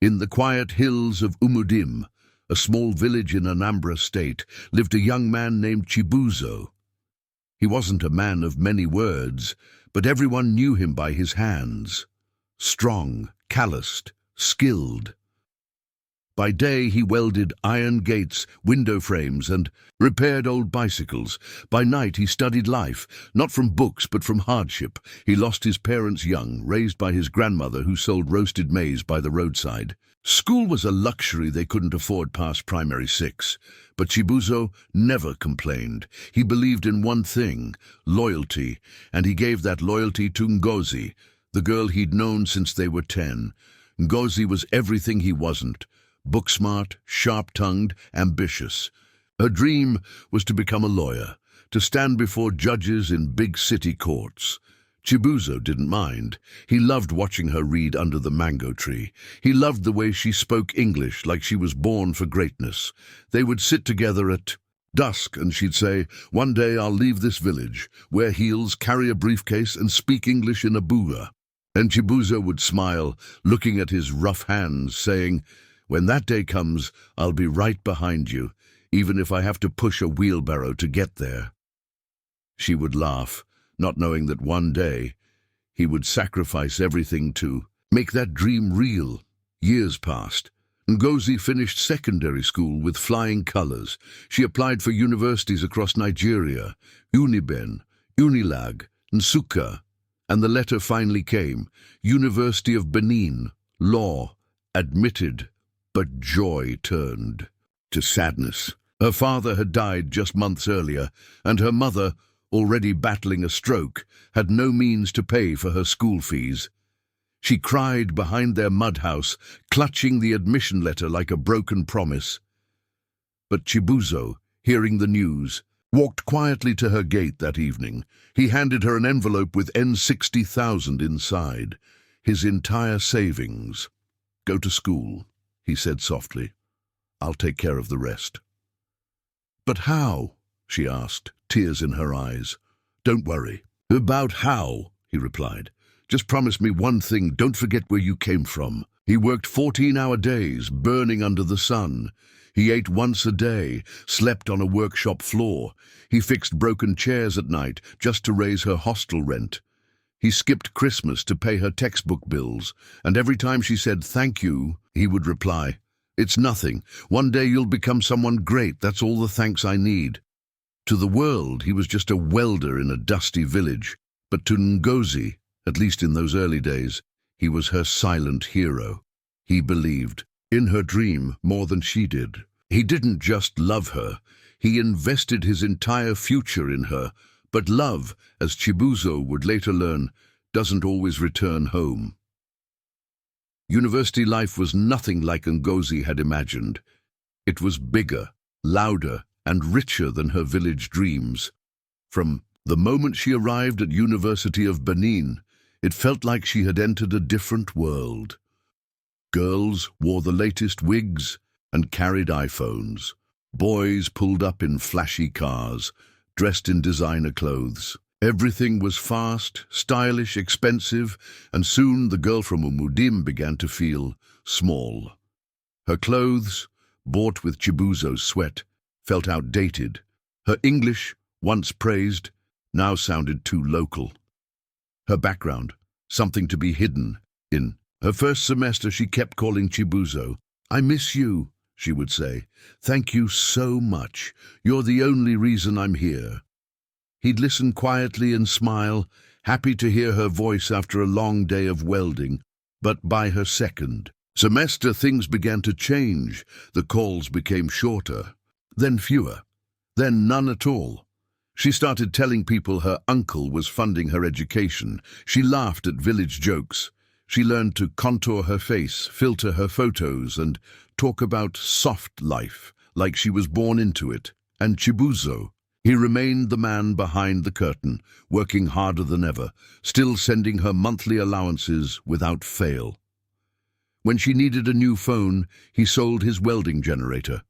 In the quiet hills of Umudim, a small village in Anambra State, lived a young man named Chibuzo. He wasn't a man of many words, but everyone knew him by his hands. Strong, calloused, skilled. By day he welded iron gates, window frames, and repaired old bicycles. By night he studied life, not from books but from hardship. He lost his parents young, raised by his grandmother who sold roasted maize by the roadside. School was a luxury they couldn't afford past primary 6, but Chibuzo never complained. He believed in one thing, loyalty, and he gave that loyalty to Ngozi, the girl he'd known since they were 10. Ngozi was everything he wasn't. Book-smart, sharp-tongued, ambitious. Her dream was to become a lawyer, to stand before judges in big city courts. Chibuzo didn't mind. He loved watching her read under the mango tree. He loved the way she spoke English like she was born for greatness. They would sit together at dusk and she'd say, "One day I'll leave this village, wear heels, carry a briefcase and speak English in a buga." And Chibuzo would smile, looking at his rough hands, saying, "When that day comes, I'll be right behind you, even if I have to push a wheelbarrow to get there." She would laugh, not knowing that one day he would sacrifice everything to make that dream real. Years passed. Ngozi finished secondary school with flying colors. She applied for universities across Nigeria, Uniben, Unilag, Nsukka, and the letter finally came. University of Benin, law, admitted. But joy turned to sadness. Her father had died just months earlier, and her mother, already battling a stroke, had no means to pay for her school fees. She cried behind their mud house, clutching the admission letter like a broken promise. But Chibuzo, hearing the news, walked quietly to her gate that evening. He handed her an envelope with N60,000 inside, his entire savings. "Go to school," he said softly. "I'll take care of the rest." "But how?" she asked, tears in her eyes. "Don't worry." "About how?" he replied. "Just promise me one thing, don't forget where you came from." He worked 14-hour days, burning under the sun. He ate once a day, slept on a workshop floor. He fixed broken chairs at night just to raise her hostel rent. He skipped Christmas to pay her textbook bills, and every time she said "thank you," he would reply, "It's nothing. One day you'll become someone great. That's all the thanks I need." To the world, he was just a welder in a dusty village. But to Ngozi, at least in those early days, he was her silent hero. He believed in her dream more than she did. He didn't just love her. He invested his entire future in her. But love, as Chibuzo would later learn, doesn't always return home. University life was nothing like Ngozi had imagined. It was bigger, louder, and richer than her village dreams. From the moment she arrived at University of Benin, it felt like she had entered a different world. Girls wore the latest wigs and carried iPhones. Boys pulled up in flashy cars, dressed in designer clothes. Everything was fast, stylish, expensive, and soon the girl from Umudim began to feel small. Her clothes, bought with Chibuzo's sweat, felt outdated. Her English, once praised, now sounded too local. Her background, something to be hidden in. Her first semester she kept calling Chibuzo. "I miss you," she would say. "Thank you so much. You're the only reason I'm here." He'd listen quietly and smile, happy to hear her voice after a long day of welding. But by her second semester, things began to change. The calls became shorter, then fewer, then none at all. She started telling people her uncle was funding her education. She laughed at village jokes. She learned to contour her face, filter her photos, and talk about soft life, like she was born into it. And Chibuzo, he remained the man behind the curtain, working harder than ever, still sending her monthly allowances without fail. When she needed a new phone, he sold his welding generator.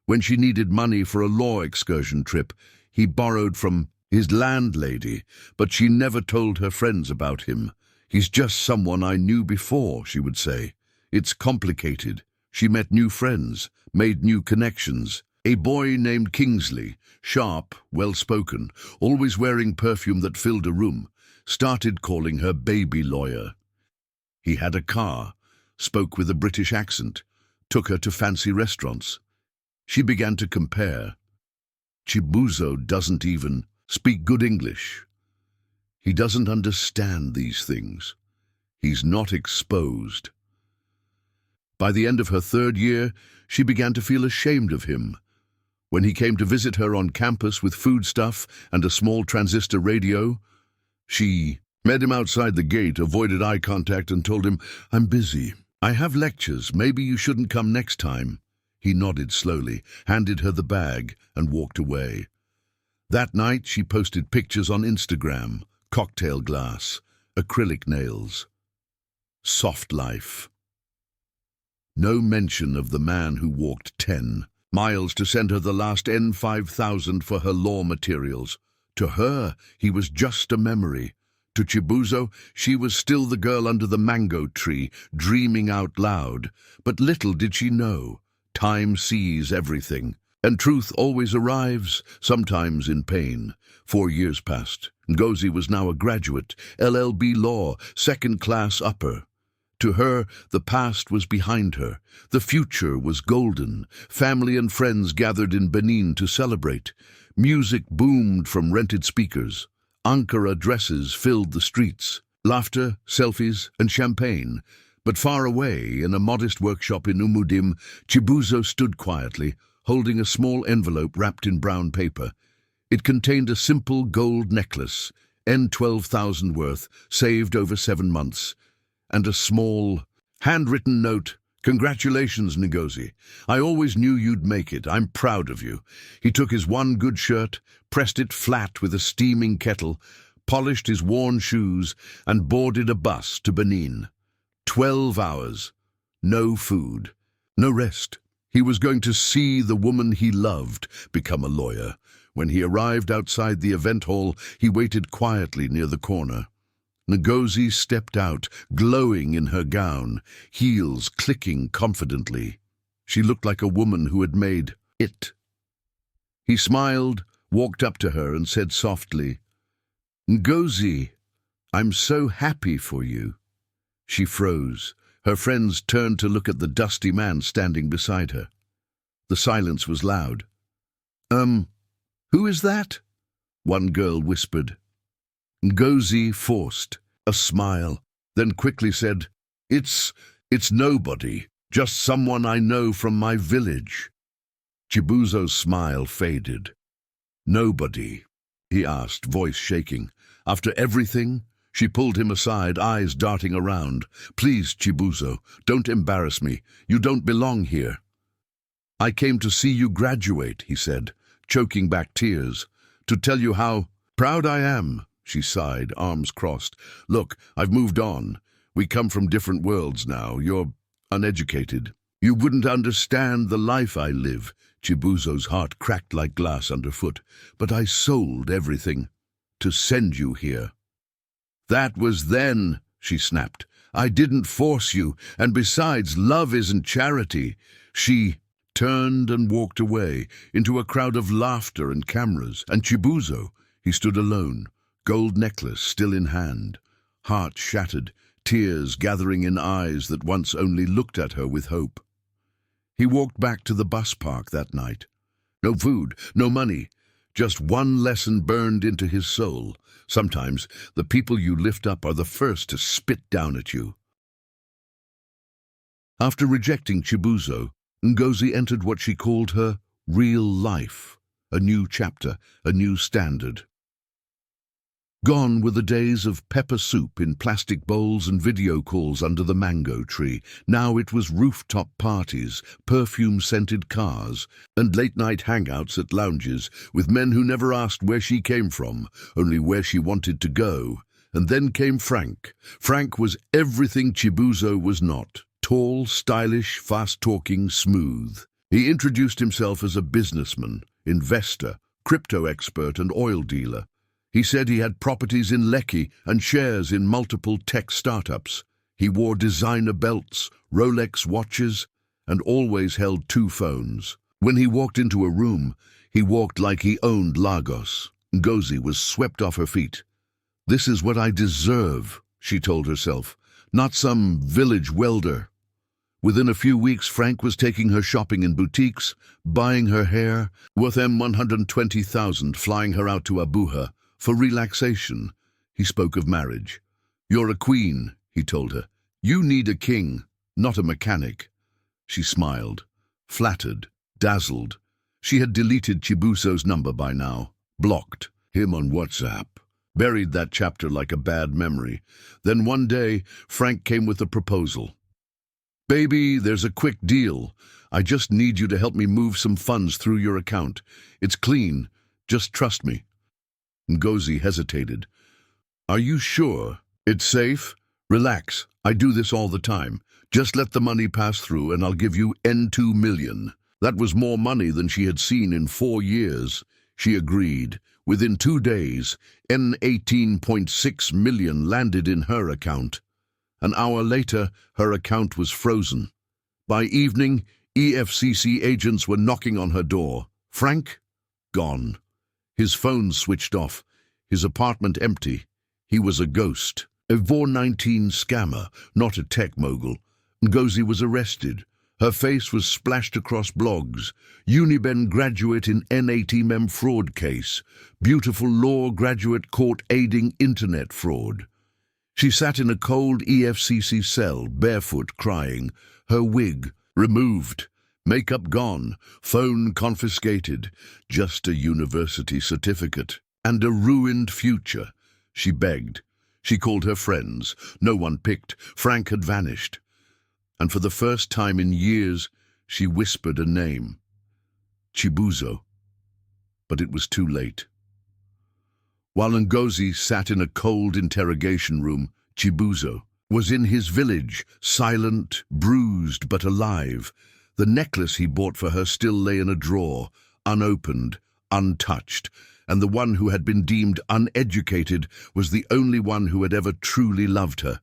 When she needed money for a law excursion trip, he borrowed from his landlady, but she never told her friends about him. "He's just someone I knew before," she would say. It's complicated. She met new friends, made new connections. A boy named Kingsley, sharp, well-spoken, always wearing perfume that filled a room, started calling her baby lawyer. He had a car, spoke with a British accent, took her to fancy restaurants. She began to compare. Chibuzo doesn't even speak good English. He doesn't understand these things. He's not exposed. By the end of her 3rd year, she began to feel ashamed of him. When he came to visit her on campus with foodstuff and a small transistor radio, she met him outside the gate, avoided eye contact, and told him, "I'm busy. I have lectures. Maybe you shouldn't come next time." He nodded slowly, handed her the bag, and walked away. That night, she posted pictures on Instagram: cocktail glass, acrylic nails. Soft life. No mention of the man who walked 10 miles to send her the last N5,000 for her law materials. To her, he was just a memory. To Chibuzo, she was still the girl under the mango tree, dreaming out loud. But little did she know, time sees everything, and truth always arrives, sometimes in pain. 4 years passed. Ngozi was now a graduate, LLB law, 2nd class upper. To her, the past was behind her. The future was golden. Family and friends gathered in Benin to celebrate. Music boomed from rented speakers. Ankara dresses filled the streets. Laughter, selfies, and champagne. But far away, in a modest workshop in Umudim, Chibuzo stood quietly, holding a small envelope wrapped in brown paper. It contained a simple gold necklace, N12,000 worth, saved over 7 months, and a small, handwritten note. "Congratulations, Ngozi. I always knew you'd make it. I'm proud of you." He took his one good shirt, pressed it flat with a steaming kettle, polished his worn shoes, and boarded a bus to Benin. 12 hours. No food. No rest. He was going to see the woman he loved become a lawyer. When he arrived outside the event hall, he waited quietly near the corner. Ngozi stepped out, glowing in her gown, heels clicking confidently. She looked like a woman who had made it. He smiled, walked up to her, and said softly, "Ngozi, I'm so happy for you." She froze. Her friends turned to look at the dusty man standing beside her. The silence was loud. Who is that?" one girl whispered. Ngozi forced a smile, then quickly said, It's nobody, just someone I know from my village." Chibuzo's smile faded. "Nobody?" he asked, voice shaking. "After everything?" She pulled him aside, eyes darting around. "Please, Chibuzo, don't embarrass me. You don't belong here." "I came to see you graduate," he said, choking back tears. "To tell you how proud I am." She sighed, arms crossed. "Look, I've moved on. We come from different worlds now. You're uneducated. You wouldn't understand the life I live." Chibuzo's heart cracked like glass underfoot. "But I sold everything to send you here." "That was then," she snapped. "I didn't force you, and besides, love isn't charity." She turned and walked away into a crowd of laughter and cameras, and Chibuzo, he stood alone, gold necklace still in hand, heart shattered, tears gathering in eyes that once only looked at her with hope. He walked back to the bus park that night. No food, no money, just one lesson burned into his soul. Sometimes the people you lift up are the first to spit down at you. After rejecting Chibuzo, Ngozi entered what she called her real life, a new chapter, a new standard. Gone were the days of pepper soup in plastic bowls and video calls under the mango tree. Now it was rooftop parties, perfume-scented cars, and late-night hangouts at lounges with men who never asked where she came from, only where she wanted to go. And then came Frank. Frank was everything Chibuzo was not. Tall, stylish, fast-talking, smooth. He introduced himself as a businessman, investor, crypto expert and oil dealer. He said he had properties in Lekki and shares in multiple tech startups. He wore designer belts, Rolex watches, and always held 2 phones. When he walked into a room, he walked like he owned Lagos. Ngozi was swept off her feet. "This is what I deserve," she told herself, "not some village welder." Within a few weeks, Frank was taking her shopping in boutiques, buying her hair, worth $120,000, flying her out to Abuja for relaxation. He spoke of marriage. "You're a queen," he told her. "You need a king, not a mechanic." She smiled, flattered, dazzled. She had deleted Chibuzo's number by now, blocked him on WhatsApp, buried that chapter like a bad memory. Then one day, Frank came with a proposal. "Baby, there's a quick deal. I just need you to help me move some funds through your account. It's clean. Just trust me." Ngozi hesitated. "Are you sure? It's safe? Relax. I do this all the time. Just let the money pass through and I'll give you N2 million. That was more money than she had seen in 4 years. She agreed. Within 2 days, N18.6 million landed in her account. An hour later, her account was frozen. By evening, EFCC agents were knocking on her door. Frank? Gone. His phone switched off. His apartment empty. He was a ghost. A VOR-19 scammer, not a tech mogul. Ngozi was arrested. Her face was splashed across blogs. Uniben graduate in N18M fraud case. Beautiful law graduate caught aiding internet fraud. She sat in a cold EFCC cell, barefoot, crying. Her wig removed, makeup gone, phone confiscated, just a university certificate, and a ruined future. She begged. She called her friends. No one picked. Frank had vanished. And for the first time in years, she whispered a name. Chibuzo. But it was too late. While Ngozi sat in a cold interrogation room, Chibuzo was in his village, silent, bruised but alive. The necklace he bought for her still lay in a drawer, unopened, untouched, and the one who had been deemed uneducated was the only one who had ever truly loved her.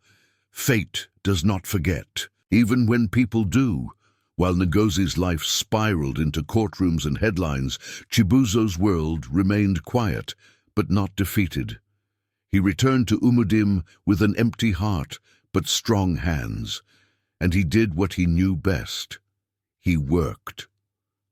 Fate does not forget, even when people do. While Ngozi's life spiraled into courtrooms and headlines, Chibuzo's world remained quiet, but not defeated. He returned to Umudim with an empty heart, but strong hands. And he did what he knew best. He worked.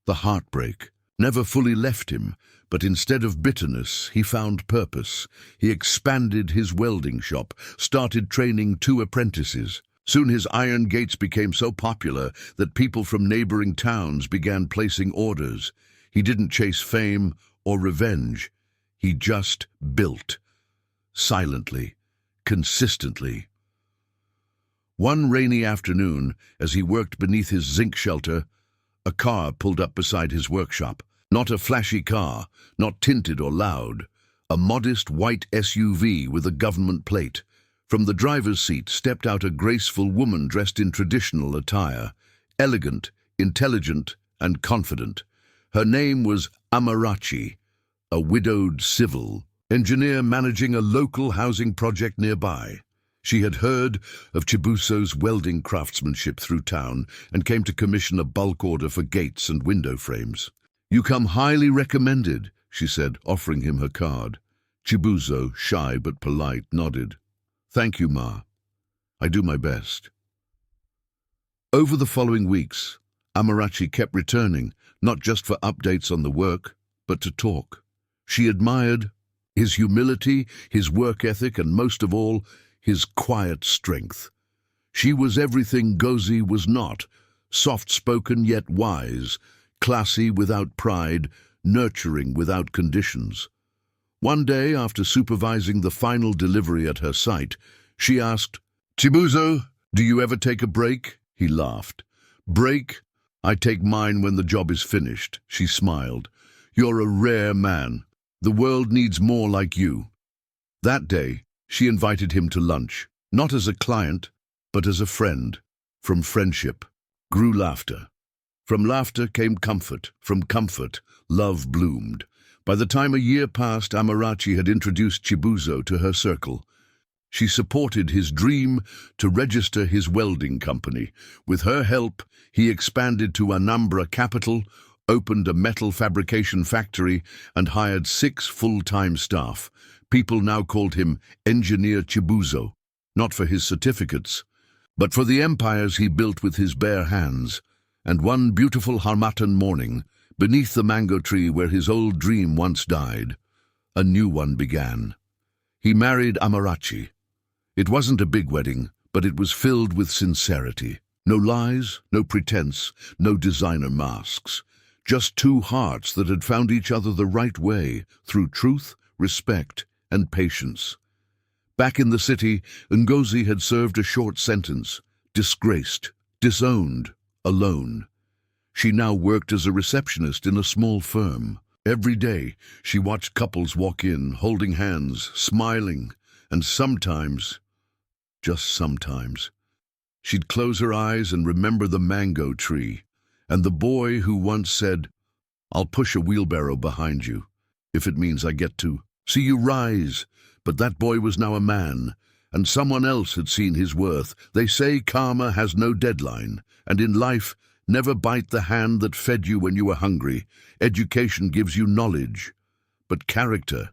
The heartbreak never fully left him, but instead of bitterness, he found purpose. He expanded his welding shop, started training 2 apprentices. Soon his iron gates became so popular that people from neighboring towns began placing orders. He didn't chase fame or revenge. He just built. Silently, consistently. One rainy afternoon, as he worked beneath his zinc shelter, a car pulled up beside his workshop. Not a flashy car, not tinted or loud. A modest white SUV with a government plate. From the driver's seat stepped out a graceful woman dressed in traditional attire. Elegant, intelligent, and confident. Her name was Amarachi, a widowed civil engineer managing a local housing project nearby. She had heard of Chibuzo's welding craftsmanship through town and came to commission a bulk order for gates and window frames. "You come highly recommended," she said, offering him her card. Chibuzo, shy but polite, nodded. "Thank you, Ma. I do my best." Over the following weeks, Amarachi kept returning, not just for updates on the work, but to talk. She admired his humility, his work ethic, and most of all, his quiet strength. She was everything Ngozi was not, soft-spoken yet wise, classy without pride, nurturing without conditions. One day, after supervising the final delivery at her site, she asked, "Chibuzo, do you ever take a break?" He laughed. "Break? I take mine when the job is finished," she smiled. "You're a rare man. The world needs more like you." That day, she invited him to lunch, not as a client, but as a friend. From friendship grew laughter. From laughter came comfort. From comfort, love bloomed. By the time a year passed, Amarachi had introduced Chibuzo to her circle. She supported his dream to register his welding company. With her help, he expanded to Anambra capital, opened a metal fabrication factory, and hired 6 full-time staff. People now called him Engineer Chibuzo, not for his certificates, but for the empires he built with his bare hands. And one beautiful Harmattan morning, beneath the mango tree where his old dream once died, a new one began. He married Amarachi. It wasn't a big wedding, but it was filled with sincerity. No lies, no pretense, no designer masks. Just 2 hearts that had found each other the right way through truth, respect, and patience. Back in the city, Ngozi had served a short sentence, disgraced, disowned, alone. She now worked as a receptionist in a small firm. Every day, she watched couples walk in, holding hands, smiling, and sometimes, just sometimes, she'd close her eyes and remember the mango tree, and the boy who once said, "I'll push a wheelbarrow behind you, if it means I get to see you rise." But that boy was now a man, and someone else had seen his worth. They say karma has no deadline, and in life, never bite the hand that fed you when you were hungry. Education gives you knowledge, but character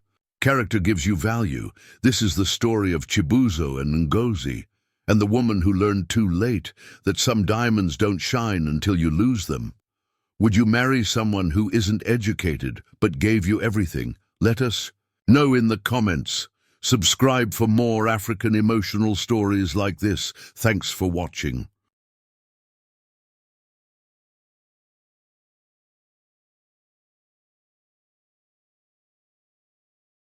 gives you value. This is the story of Chibuzo and Ngozi, and the woman who learned too late that some diamonds don't shine until you lose them. Would you marry someone who isn't educated but gave you everything? Let us know in the comments. Subscribe for more African emotional stories like this. Thanks for watching.